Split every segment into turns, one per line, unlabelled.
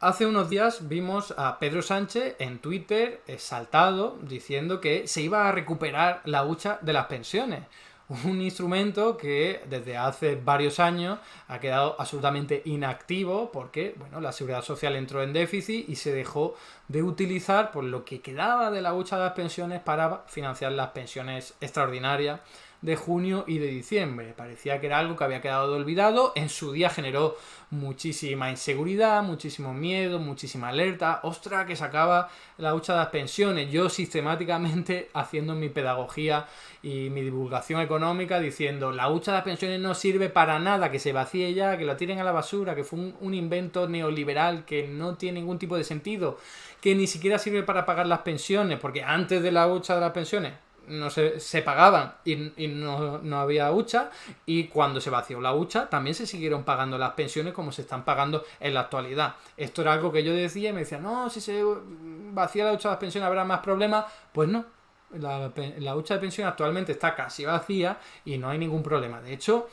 Hace unos días vimos a Pedro Sánchez en Twitter exaltado diciendo que se iba a recuperar la hucha de las pensiones. Un instrumento que desde hace varios años ha quedado absolutamente inactivo porque bueno, la seguridad social entró en déficit y se dejó de utilizar por lo que quedaba de la hucha de las pensiones para financiar las pensiones extraordinarias de junio y de diciembre. Parecía que era algo que había quedado olvidado. En su día generó muchísima inseguridad, muchísimo miedo, muchísima alerta. ¡Ostras, que se acaba la hucha de las pensiones! Yo sistemáticamente haciendo mi pedagogía y mi divulgación económica diciendo la hucha de las pensiones no sirve para nada, que se vacíe ya, que lo tiren a la basura, que fue un invento neoliberal que no tiene ningún tipo de sentido, que ni siquiera sirve para pagar las pensiones, porque antes de la hucha de las pensiones no se pagaban y no había hucha, y cuando se vació la hucha también se siguieron pagando las pensiones como se están pagando en la actualidad. Esto era algo que yo decía y me decían, no, si se vacía la hucha de las pensiones habrá más problemas. Pues no, la hucha de pensiones actualmente está casi vacía y no hay ningún problema. De hecho,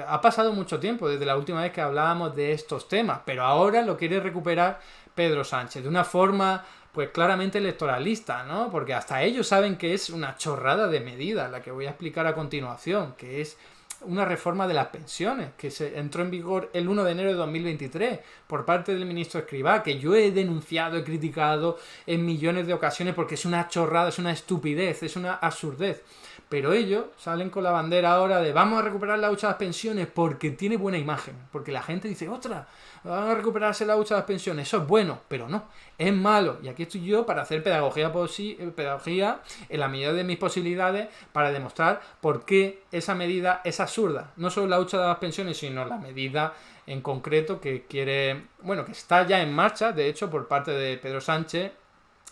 ha pasado mucho tiempo desde la última vez que hablábamos de estos temas, pero ahora lo quiere recuperar Pedro Sánchez de una forma pues claramente electoralista, ¿no? Porque hasta ellos saben que es una chorrada de medida la que voy a explicar a continuación, que es una reforma de las pensiones que se entró en vigor el 1 de enero de 2023 por parte del ministro Escrivá, que yo he denunciado, he criticado en millones de ocasiones porque es una chorrada, es una estupidez, es una absurdez. Pero ellos salen con la bandera ahora de vamos a recuperar la hucha de las pensiones porque tiene buena imagen, porque la gente dice, ostras, van a recuperarse la hucha de las pensiones, eso es bueno, pero no, es malo. Y aquí estoy yo para hacer pedagogía en la medida de mis posibilidades para demostrar por qué esa medida es absurda. No solo la hucha de las pensiones, sino la medida en concreto que quiere, bueno, que está ya en marcha, de hecho, por parte de Pedro Sánchez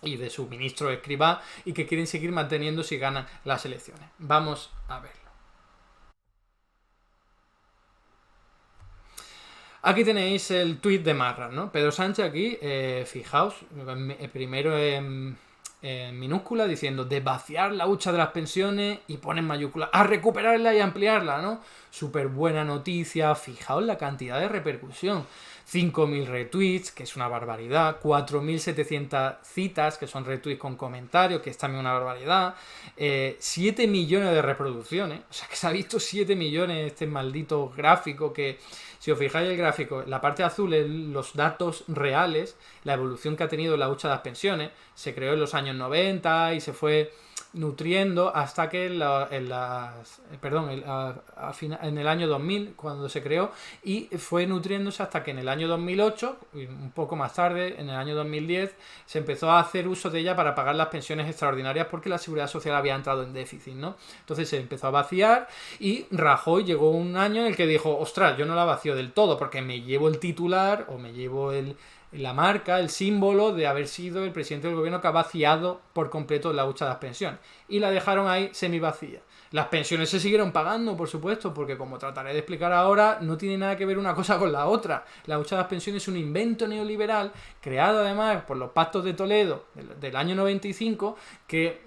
y de su ministro Escrivá, y que quieren seguir manteniendo si ganan las elecciones. Vamos a verlo. Aquí tenéis el tuit de Marras, ¿no? Pedro Sánchez aquí, fijaos, primero en minúscula diciendo de vaciar la hucha de las pensiones y pone en mayúscula a recuperarla y ampliarla, ¿no? Súper buena noticia, fijaos la cantidad de repercusión. 5.000 retweets, que es una barbaridad, 4.700 citas, que son retweets con comentarios, que es también una barbaridad, 7 millones de reproducciones, o sea que se ha visto 7 millones este maldito gráfico que, si os fijáis el gráfico, la parte azul es los datos reales, la evolución que ha tenido la hucha de las pensiones, se creó en los años 90 y se fue nutriendo hasta que en el año 2000 cuando se creó, y fue nutriéndose hasta que en el año 2008 y un poco más tarde en el año 2010 se empezó a hacer uso de ella para pagar las pensiones extraordinarias porque la seguridad social había entrado en déficit, ¿no? Entonces se empezó a vaciar y Rajoy llegó un año en el que dijo, ostras, yo no la vacío del todo porque me llevo el titular o me llevo la marca, el símbolo de haber sido el presidente del gobierno que ha vaciado por completo la hucha de las pensiones. Y la dejaron ahí semi vacía. Las pensiones se siguieron pagando, por supuesto, porque como trataré de explicar ahora, no tiene nada que ver una cosa con la otra. La hucha de las pensiones es un invento neoliberal creado además por los pactos de Toledo del año 95 que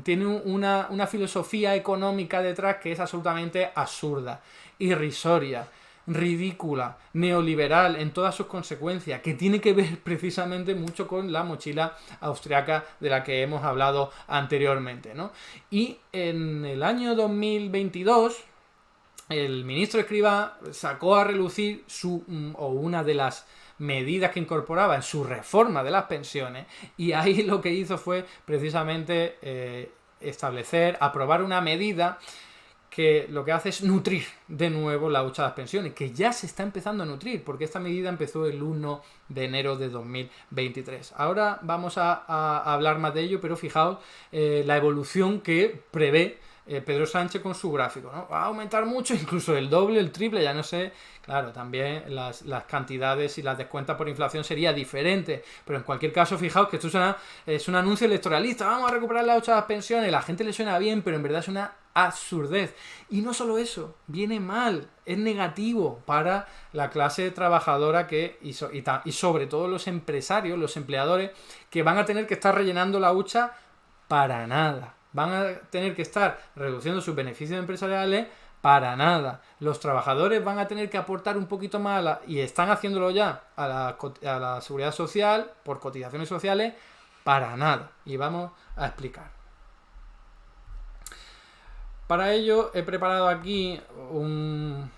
tiene una filosofía económica detrás que es absolutamente absurda, irrisoria, ridícula, neoliberal en todas sus consecuencias, que tiene que ver precisamente mucho con la mochila austriaca de la que hemos hablado anteriormente, ¿no? Y en el año 2022 el ministro Escrivá sacó a relucir una de las medidas que incorporaba en su reforma de las pensiones, y ahí lo que hizo fue precisamente aprobar una medida que lo que hace es nutrir de nuevo la hucha de las pensiones, que ya se está empezando a nutrir, porque esta medida empezó el 1 de enero de 2023. Ahora vamos a hablar más de ello, pero fijaos la evolución que prevé Pedro Sánchez con su gráfico, ¿no? Va a aumentar mucho, incluso el doble, el triple, ya no sé. Claro, también las cantidades y las descuentas por inflación sería diferente, pero en cualquier caso, fijaos que esto es un anuncio electoralista, vamos a recuperar la hucha de las pensiones, la gente le suena bien, pero en verdad es una absurdez. Y no solo eso, viene mal, es negativo para la clase trabajadora y sobre todo los empresarios, los empleadores, que van a tener que estar rellenando la hucha para nada. Van a tener que estar reduciendo sus beneficios empresariales Para nada. Los trabajadores van a tener que aportar un poquito más y están haciéndolo ya a la seguridad social por cotizaciones sociales. Para nada. Y vamos a explicar. Para ello he preparado aquí un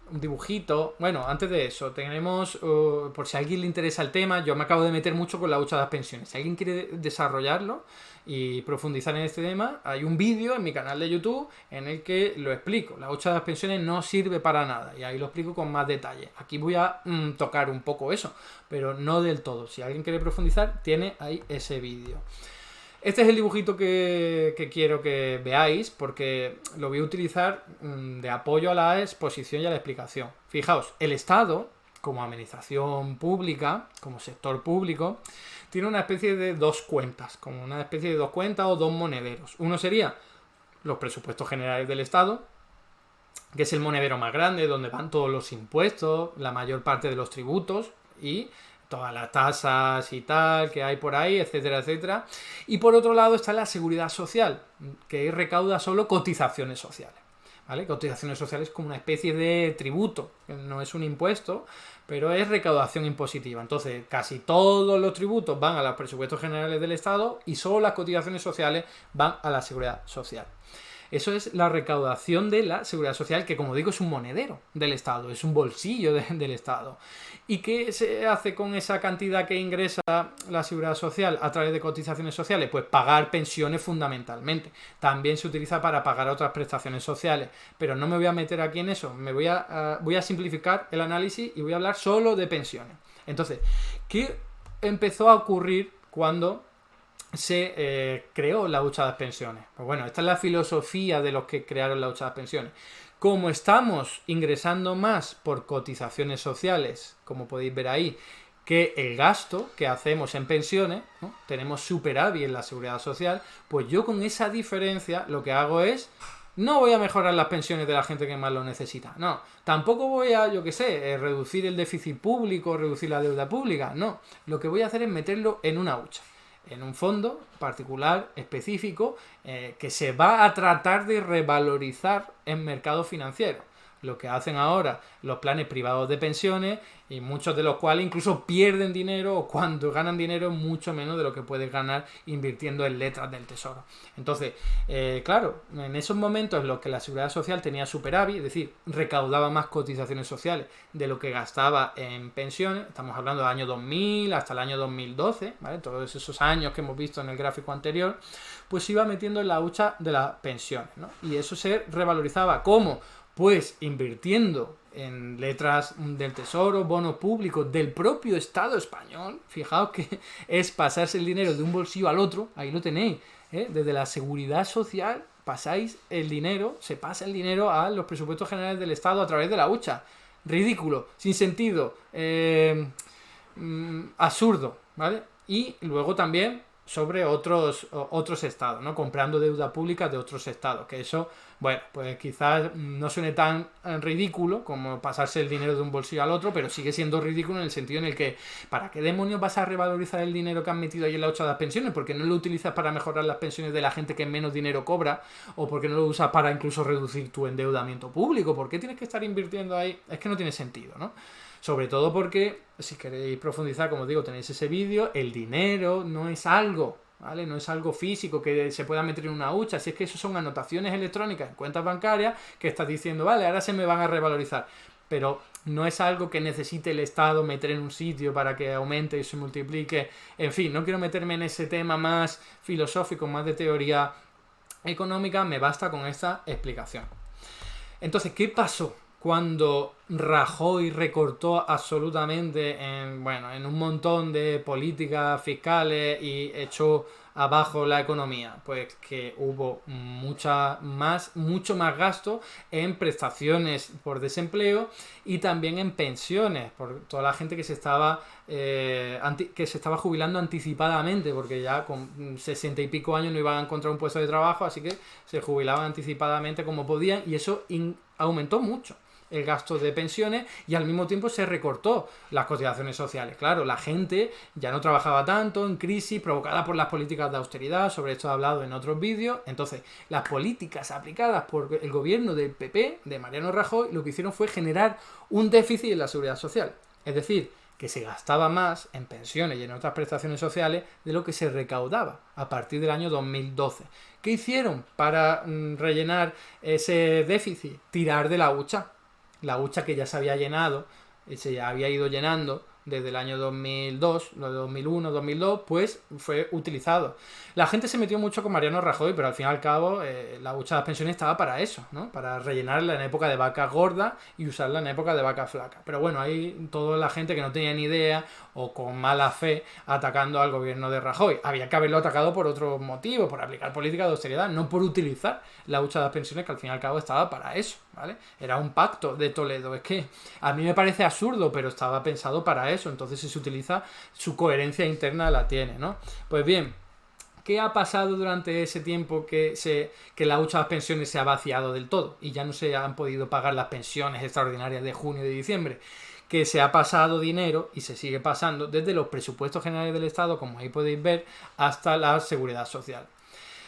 dibujito. Bueno, antes de eso, tenemos, por si a alguien le interesa el tema, yo me acabo de meter mucho con la hucha de las pensiones. Si alguien quiere desarrollarlo y profundizar en este tema, hay un vídeo en mi canal de YouTube en el que lo explico. La hucha de las pensiones no sirve para nada y ahí lo explico con más detalle. Aquí voy a tocar un poco eso, pero no del todo. Si alguien quiere profundizar, tiene ahí ese vídeo. Este es el dibujito que quiero que veáis porque lo voy a utilizar de apoyo a la exposición y a la explicación. Fijaos, el Estado, como administración pública, como sector público, tiene una especie de dos cuentas, como una especie de dos cuentas o dos monederos. Uno sería los presupuestos generales del Estado, que es el monedero más grande, donde van todos los impuestos, la mayor parte de los tributos y todas las tasas y tal que hay por ahí, etcétera, etcétera. Y por otro lado está la seguridad social, que recauda solo cotizaciones sociales. ¿Vale? Cotizaciones sociales como una especie de tributo, que no es un impuesto, pero es recaudación impositiva. Entonces, casi todos los tributos van a los presupuestos generales del Estado y solo las cotizaciones sociales van a la seguridad social. Eso es la recaudación de la seguridad social, que como digo es un monedero del Estado, es un bolsillo del Estado. ¿Y qué se hace con esa cantidad que ingresa la seguridad social a través de cotizaciones sociales? Pues pagar pensiones fundamentalmente. También se utiliza para pagar otras prestaciones sociales, pero no me voy a meter aquí en eso. Voy a simplificar el análisis y voy a hablar solo de pensiones. Entonces, ¿qué empezó a ocurrir cuando se creó la hucha de las pensiones? Pues bueno, esta es la filosofía de los que crearon la hucha de las pensiones. Como estamos ingresando más por cotizaciones sociales, como podéis ver ahí, que el gasto que hacemos en pensiones, ¿no? Tenemos superávit en la seguridad social, pues yo con esa diferencia lo que hago es, no voy a mejorar las pensiones de la gente que más lo necesita, no. Tampoco voy a, yo qué sé, reducir el déficit público, reducir la deuda pública, no. Lo que voy a hacer es meterlo en una hucha, en un fondo particular, específico, que se va a tratar de revalorizar en mercado financiero. Lo que hacen ahora los planes privados de pensiones, y muchos de los cuales incluso pierden dinero, o cuando ganan dinero mucho menos de lo que puedes ganar invirtiendo en letras del tesoro. Entonces, claro, en esos momentos en los que la seguridad social tenía superávit, es decir, recaudaba más cotizaciones sociales de lo que gastaba en pensiones, estamos hablando del año 2000 hasta el año 2012, ¿vale? Todos esos años que hemos visto en el gráfico anterior, pues se iba metiendo en la hucha de las pensiones, ¿no? Y eso se revalorizaba. ¿Cómo? Pues invirtiendo en letras del tesoro, bonos públicos del propio Estado español. Fijaos que es pasarse el dinero de un bolsillo al otro, ahí lo tenéis, ¿eh? Desde la seguridad social pasáis el dinero, se pasa el dinero a los presupuestos generales del Estado a través de la hucha. Ridículo, sin sentido, absurdo, ¿vale? Y luego también sobre otros estados, ¿no? Comprando deuda pública de otros estados, que eso, bueno, pues quizás no suene tan ridículo como pasarse el dinero de un bolsillo al otro, pero sigue siendo ridículo en el sentido en el que, ¿para qué demonios vas a revalorizar el dinero que has metido ahí en la hucha de las pensiones? ¿Por qué no lo utilizas para mejorar las pensiones de la gente que menos dinero cobra? ¿O por qué no lo usas para incluso reducir tu endeudamiento público? ¿Por qué tienes que estar invirtiendo ahí? Es que no tiene sentido, ¿no? Sobre todo porque, si queréis profundizar, como digo, tenéis ese vídeo, el dinero no es algo, ¿vale? No es algo físico que se pueda meter en una hucha, si es que eso son anotaciones electrónicas en cuentas bancarias que estás diciendo, vale, ahora se me van a revalorizar, pero no es algo que necesite el Estado meter en un sitio para que aumente y se multiplique. En fin, no quiero meterme en ese tema más filosófico, más de teoría económica, me basta con esta explicación. Entonces, ¿qué pasó cuando rajó y recortó absolutamente en un montón de políticas fiscales y echó abajo la economía? Pues que hubo mucho más gasto en prestaciones por desempleo y también en pensiones por toda la gente que se estaba jubilando anticipadamente, porque ya con 60 y pico años no iban a encontrar un puesto de trabajo, así que se jubilaban anticipadamente como podían, y eso aumentó mucho el gasto de pensiones y al mismo tiempo se recortó las cotizaciones sociales. Claro, la gente ya no trabajaba tanto en crisis provocada por las políticas de austeridad, sobre esto he hablado en otros vídeos. Entonces, las políticas aplicadas por el gobierno del PP, de Mariano Rajoy, lo que hicieron fue generar un déficit en la seguridad social. Es decir, que se gastaba más en pensiones y en otras prestaciones sociales de lo que se recaudaba a partir del año 2012. ¿Qué hicieron para rellenar ese déficit? Tirar de la hucha. La hucha que ya se había llenado, se había ido llenando desde el año 2002, lo de 2001, 2002, pues fue utilizado. La gente se metió mucho con Mariano Rajoy, pero al fin y al cabo la hucha de las pensiones estaba para eso, ¿no? Para rellenarla en época de vacas gordas y usarla en época de vacas flacas. Pero bueno, hay toda la gente que no tenía ni idea o con mala fe atacando al gobierno de Rajoy. Había que haberlo atacado por otros motivos, por aplicar políticas de austeridad, no por utilizar la hucha de las pensiones, que al fin y al cabo estaba para eso, ¿vale? Era un pacto de Toledo. Es que a mí me parece absurdo, pero estaba pensado para eso. Entonces, si se utiliza, su coherencia interna la tiene, ¿no? Pues bien, ¿qué ha pasado durante ese tiempo que la hucha de las pensiones se ha vaciado del todo y ya no se han podido pagar las pensiones extraordinarias de junio y de diciembre? Que se ha pasado dinero y se sigue pasando desde los presupuestos generales del Estado, como ahí podéis ver, hasta la seguridad social.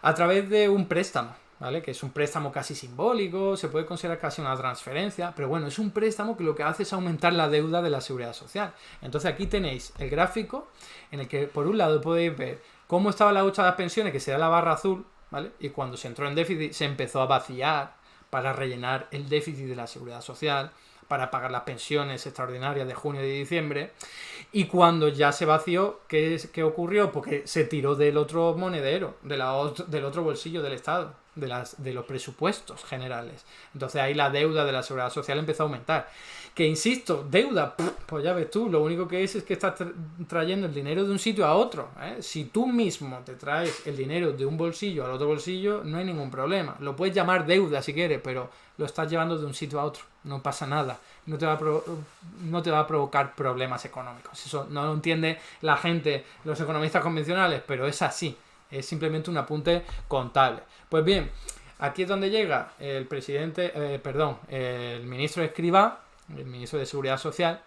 A través de un préstamo, ¿vale? Que es un préstamo casi simbólico, se puede considerar casi una transferencia, pero bueno, es un préstamo que lo que hace es aumentar la deuda de la seguridad social. Entonces aquí tenéis el gráfico en el que por un lado podéis ver cómo estaba la hucha de las pensiones, que será la barra azul, ¿vale? Y cuando se entró en déficit se empezó a vaciar para rellenar el déficit de la seguridad social, para pagar las pensiones extraordinarias de junio y de diciembre. Y cuando ya se vació, ¿qué ocurrió? Porque se tiró del otro monedero, del otro bolsillo del Estado, de los presupuestos generales. Entonces ahí la deuda de la seguridad social empezó a aumentar. Que insisto, deuda, pues ya ves tú, lo único que es que estás trayendo el dinero de un sitio a otro, ¿eh? Si tú mismo te traes el dinero de un bolsillo al otro bolsillo, no hay ningún problema. Lo puedes llamar deuda si quieres, pero lo estás llevando de un sitio a otro. No pasa nada. No te va a provocar problemas económicos. Eso no lo entiende la gente, los economistas convencionales, pero es así. Es simplemente un apunte contable. Pues bien, aquí es donde llega el ministro Escrivá, el ministro de Seguridad Social,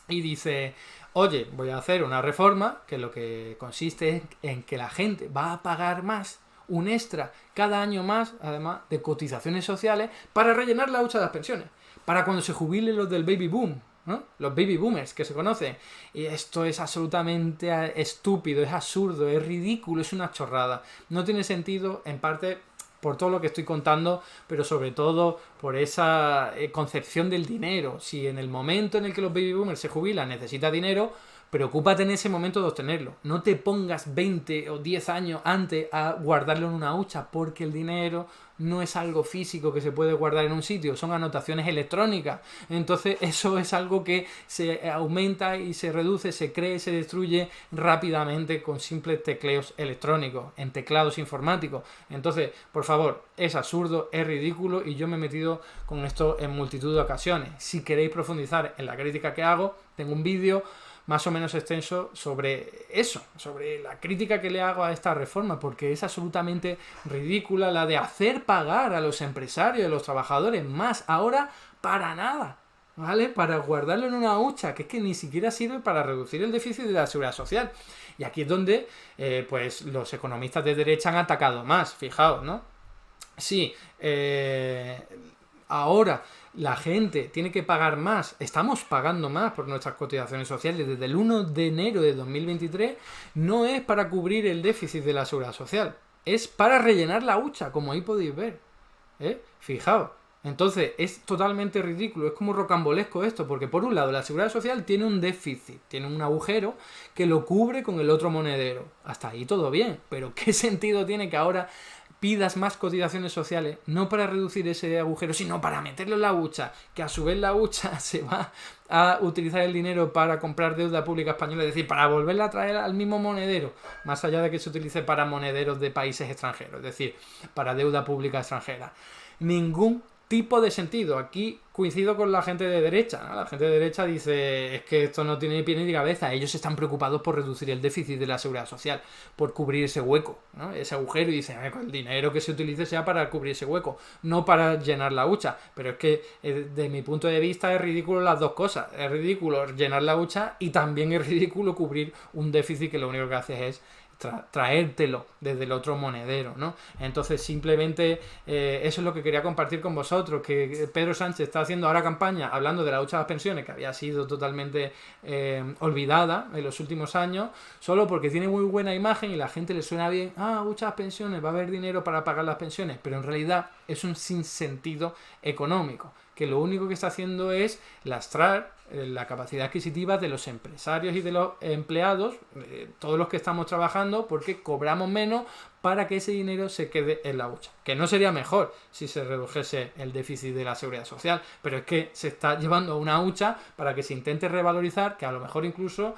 y dice: oye, voy a hacer una reforma que lo que consiste en que la gente va a pagar más, un extra cada año más, además de cotizaciones sociales, para rellenar la hucha de las pensiones, para cuando se jubilen los del baby boom, ¿no? Los baby boomers que se conocen. Y esto es absolutamente estúpido, es absurdo, es ridículo, es una chorrada. No tiene sentido, en parte por todo lo que estoy contando, pero sobre todo por esa concepción del dinero. Si en el momento en el que los baby boomers se jubilan necesita dinero, preocúpate en ese momento de obtenerlo. No te pongas 20 o 10 años antes a guardarlo en una hucha, porque el dinero no es algo físico que se puede guardar en un sitio, son anotaciones electrónicas. Entonces eso es algo que se aumenta y se reduce, se crea y se destruye rápidamente con simples tecleos electrónicos, en teclados informáticos. Entonces, por favor, es absurdo, es ridículo, y yo me he metido con esto en multitud de ocasiones. Si queréis profundizar en la crítica que hago, tengo un vídeo más o menos extenso sobre eso, sobre la crítica que le hago a esta reforma, porque es absolutamente ridícula la de hacer pagar a los empresarios, a los trabajadores más ahora para nada, ¿vale? Para guardarlo en una hucha, que es que ni siquiera sirve para reducir el déficit de la seguridad social. Y aquí es donde pues los economistas de derecha han atacado más, fijaos, ¿no? Sí, ahora la gente tiene que pagar más, estamos pagando más por nuestras cotizaciones sociales desde el 1 de enero de 2023, no es para cubrir el déficit de la seguridad social, es para rellenar la hucha, como ahí podéis ver, fijaos. Entonces es totalmente ridículo, es como rocambolesco esto, porque por un lado la seguridad social tiene un déficit, tiene un agujero que lo cubre con el otro monedero, hasta ahí todo bien, pero ¿qué sentido tiene que ahora pidas más cotizaciones sociales, no para reducir ese agujero, sino para meterlo en la hucha, que a su vez la hucha se va a utilizar el dinero para comprar deuda pública española, es decir, para volverla a traer al mismo monedero, más allá de que se utilice para monederos de países extranjeros, es decir, para deuda pública extranjera? Ningún tipo de sentido. Aquí coincido con la gente de derecha, ¿no? La gente de derecha dice, es que esto no tiene ni pie ni cabeza. Ellos están preocupados por reducir el déficit de la seguridad social, por cubrir ese hueco, ¿no? Ese agujero, y dicen, el dinero que se utilice sea para cubrir ese hueco, no para llenar la hucha. Pero es que, desde mi punto de vista, es ridículo las dos cosas. Es ridículo llenar la hucha y también es ridículo cubrir un déficit que lo único que hace es traértelo desde el otro monedero, ¿no? Entonces simplemente eso es lo que quería compartir con vosotros, que Pedro Sánchez está haciendo ahora campaña hablando de la hucha de las pensiones, que había sido totalmente olvidada en los últimos años, solo porque tiene muy buena imagen y la gente le suena bien, hucha de las pensiones, va a haber dinero para pagar las pensiones, pero en realidad es un sinsentido económico, que lo único que está haciendo es lastrar la capacidad adquisitiva de los empresarios y de los empleados, todos los que estamos trabajando, porque cobramos menos para que ese dinero se quede en la hucha. Que no sería mejor si se redujese el déficit de la seguridad social, pero es que se está llevando a una hucha para que se intente revalorizar, que a lo mejor incluso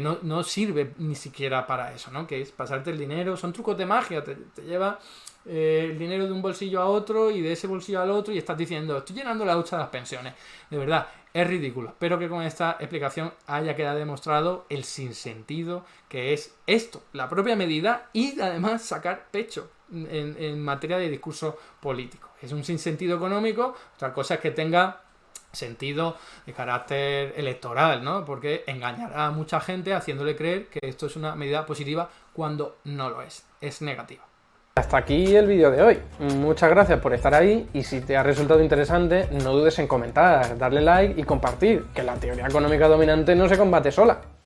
no sirve ni siquiera para eso, ¿no? Que es pasarte el dinero, son trucos de magia, te lleva el dinero de un bolsillo a otro y de ese bolsillo al otro y estás diciendo, estoy llenando la hucha de las pensiones. De verdad, es ridículo. Espero que con esta explicación haya quedado demostrado el sinsentido que es esto, la propia medida, y además sacar pecho en materia de discurso político. Es un sinsentido económico, otra cosa es que tenga sentido de carácter electoral, ¿no? Porque engañará a mucha gente haciéndole creer que esto es una medida positiva cuando no lo es negativa.
Hasta aquí el vídeo de hoy. Muchas gracias por estar ahí, y si te ha resultado interesante, no dudes en comentar, darle like y compartir, que la teoría económica dominante no se combate sola.